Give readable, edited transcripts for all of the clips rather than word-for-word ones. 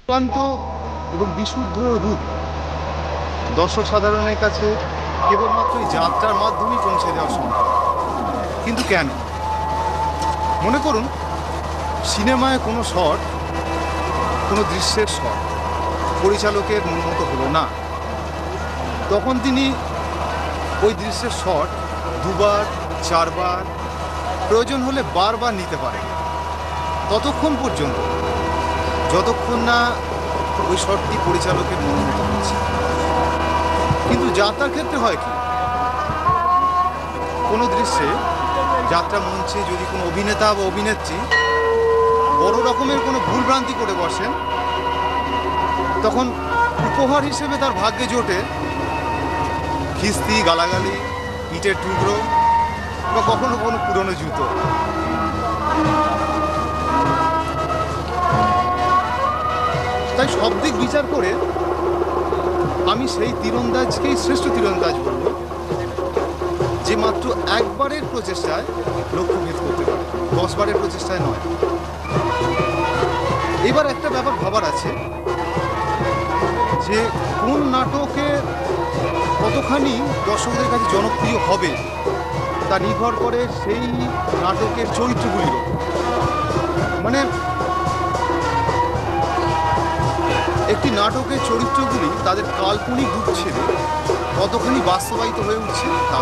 চূড়ান্ত এবং বিশুদ্ধ রূপ দর্শক সাধারণের কাছে কেবলমাত্র এই যাত্রার মাধ্যমেই পৌঁছে দেওয়া সম্ভব। কিন্তু কেন? মনে করুন সিনেমায় কোনো শট, কোনো দৃশ্যের শট পরিচালকের মন মতো হলো না, তখন তিনি ওই দৃশ্যের শট দুবার, চারবার, প্রয়োজন হলে বারবার নিতে পারেন, ততক্ষণ পর্যন্ত যতক্ষণ না ওই শটটি পরিচালকের মন মতো হচ্ছে। কিন্তু যাত্রার ক্ষেত্রে হয় কি, কোনো দৃশ্যে যাত্রা মঞ্চে যদি কোনো অভিনেতা বা অভিনেত্রী বড় রকমের কোনো ভুলভ্রান্তি করে বসেন, তখন উপহার হিসেবে তার ভাগ্যে জোটে খিস্তি, গালাগালি, ইটের টুকরো বা কখনো কোনো পুরনো জুতো। তাই সব দিক বিচার করে আমি সেই তীরন্দাজকেই শ্রেষ্ঠ তীরন্দাজ বলব, যে মাত্র একবারের প্রচেষ্টায় লক্ষ্য ভেদ করতে পারে, 10 বারের প্রচেষ্টায় নয়। এবার একটা ব্যাপার ভাবার আছে যে কোন নাটকে কতখানি দর্শকদের কাছে জনপ্রিয় হবে তা নির্ভর করে সেই নাটকের চরিত্রগুলির ওপর। মানে একটি নাটকের চরিত্রগুলি তাদের কাল্পনিক রূপ ছেড়ে কতখানি বাস্তবায়িত হয়ে উঠছে তা।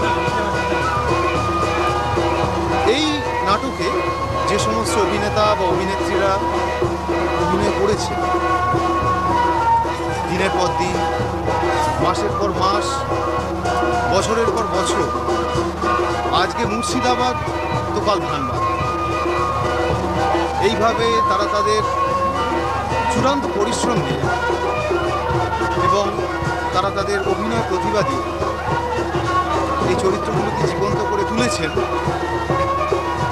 এই নাটকে যে সমস্ত অভিনেতা বা অভিনেত্রীরা অভিনয় করেছে, দিনের পর দিন, মাসের পর মাস, বছরের পর বছর, আজকে মুর্শিদাবাদ তো কাল ধানবাদ, এইভাবে তারা তাদের চূড়ান্ত পরিশ্রম দিয়ে এবং তারা তাদের অভিনয় প্রতিভা দিয়ে এই চরিত্রগুলোকে জীবন্ত করে তুলেছেন।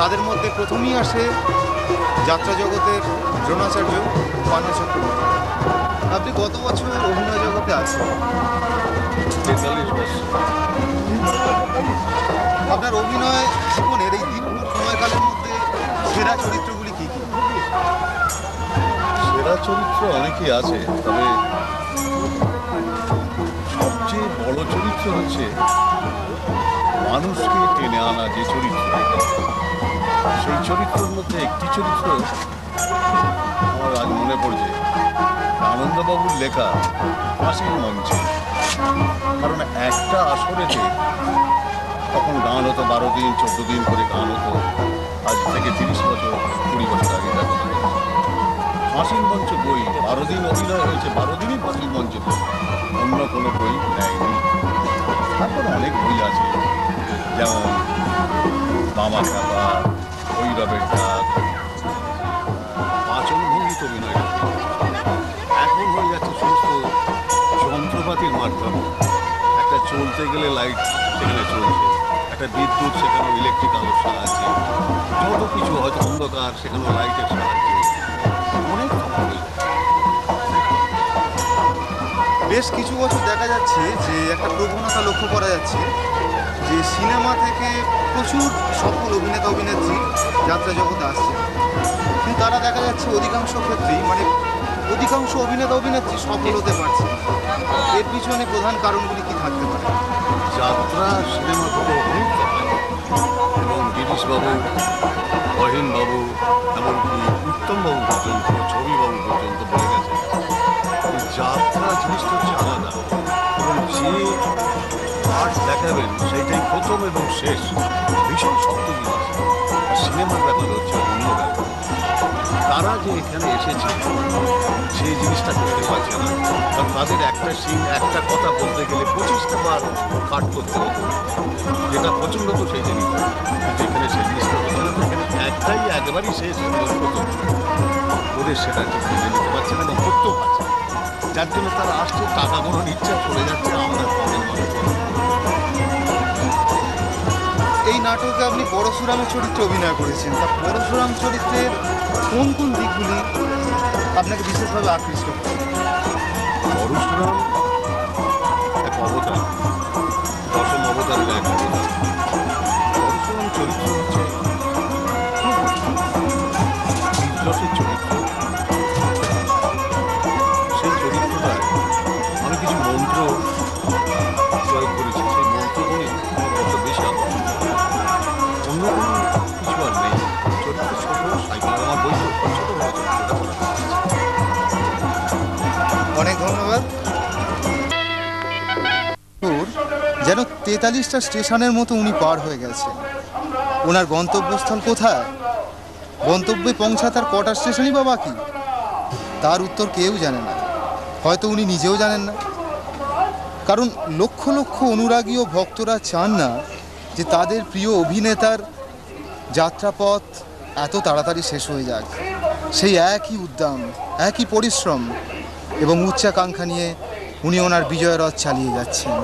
তাদের মধ্যে প্রথমেই আসে যাত্রা জগতের দ্রোণাচার্য পান্না চক্রবর্তী। আপনি কত বছর অভিনয় জগতে আছেন? 43 বছর। আপনার অভিনয় জীবনের এই দীর্ঘ সময়কালের মধ্যে সেরা চরিত্রগুলি কী কী? সেরা চরিত্র অনেকেই আছে, তবে সবচেয়ে বড় চরিত্র হচ্ছে মানুষকে টেনে আনা যে চরিত্র। সেই চরিত্রের মধ্যে একটি চরিত্র আমার আজ মনে পড়ছে, আনন্দবাবুর লেখা ফাঁসির মঞ্চে। কারণ একটা আসরেতে তখন গান হতো 12 দিন 14 দিন করে গান হতো। আজ থেকে 30 বছর 20 বছর আগে কথা। ফাঁসির মঞ্চ বই 12 দিন অভিনয় হয়েছে, 12 দিনই ফাঁসির মঞ্চ বই, অন্য কোনো বই নেয়নি। তারপর অনেক বই আছে, যেমন বামা খাবা, ভৈরবের ডাক, পাচন ভঙ্গিত অভিনয়। এখন হয়ে যাচ্ছে সমস্ত যন্ত্রপাতির মাধ্যমে। একটা চলতে গেলে লাইট সেখানে চলছে, একটা বিদ্যুৎ সেখানে ইলেকট্রিক আলোর সাহায্যে, যত কিছু হয়তো অন্ধকার সেখানে লাইটের সাহায্যে, অনেক বেশ কিছু বছর দেখা যাচ্ছে যে একটা প্রবণতা লক্ষ্য করা যাচ্ছে যে সিনেমা থেকে প্রচুর সফল অভিনেতা অভিনেত্রী যাত্রা জগতে আসছে, কিন্তু তারা দেখা যাচ্ছে অধিকাংশ ক্ষেত্রেই, মানে অধিকাংশ অভিনেতা অভিনেত্রী সফল হতে পারছে। এর পিছনে প্রধান কারণগুলি কি থাকতে পারে? যাত্রা সিনেমা থেকে অনেক তফাৎ। এবং গিরিশবাবু, অহিনবাবু, এমনকি উত্তমবাবু পর্যন্ত, ছবিবাবু পর্যন্ত বলে গেছে যাত্রা জিনিসটা হচ্ছে আলাদা, এবং যে আর্ট দেখাবেন সেইটাই প্রথম এবং শেষ, ভীষণ শক্ত জিনিস। আর সিনেমার ব্যাপার হচ্ছে অন্য ব্যাপার। তারা যে এখানে এসেছে সেই জিনিসটা করতে পারছে না, কারণ তাদের একটা সিন, একটা কথা বলতে গেলে 25টা বার কাট করতে হতো, যেটা পছন্দ হতো সেই জিনিস। কিন্তু এখানে সেই জিনিসটা হচ্ছে না, এখানে একটাই একবারই শেষ প্রথম, ওদের সেটা ঠিক বুঝে নিতে পারছে না এবং করতেও পারছে না। যার জন্য তারা আসছে, টাকা গোনার ইচ্ছা চলে যাচ্ছে, আমরা পরের মানুষ। এই নাটকে আপনি পরশুরামের চরিত্রে অভিনয় করেছেন, তা পরশুরাম চরিত্রের কোন কোন দিকগুলি আপনাকে বিশেষভাবে আকৃষ্ট করে? পরশুরাম এক অবতার, দশম অবতারের এক অবতার। পরশুরাম চরিত্র হচ্ছে বিদ্রোহের চরিত্র। অনেক ধন্যবাদ। যেন 43টা স্টেশনের মতো উনি পার হয়ে গেছেন। ওনার গন্তব্যস্থল কোথায়, গন্তব্যে পৌঁছাতে কটা স্টেশনই বা বাকি, তার উত্তর কেউ জানে না। হয়তো উনি নিজেও জানেন না, কারণ লক্ষ লক্ষ অনুরাগী ও ভক্তরা চান না যে তাদের প্রিয় অভিনেতার যাত্রাপথ এত তাড়াতাড়ি শেষ হয়ে যাক। সেই একই উদ্যম, একই পরিশ্রম এবং উচ্চাকাঙ্ক্ষা নিয়ে উনি ওনার বিজয় রথ চালিয়ে যাচ্ছেন।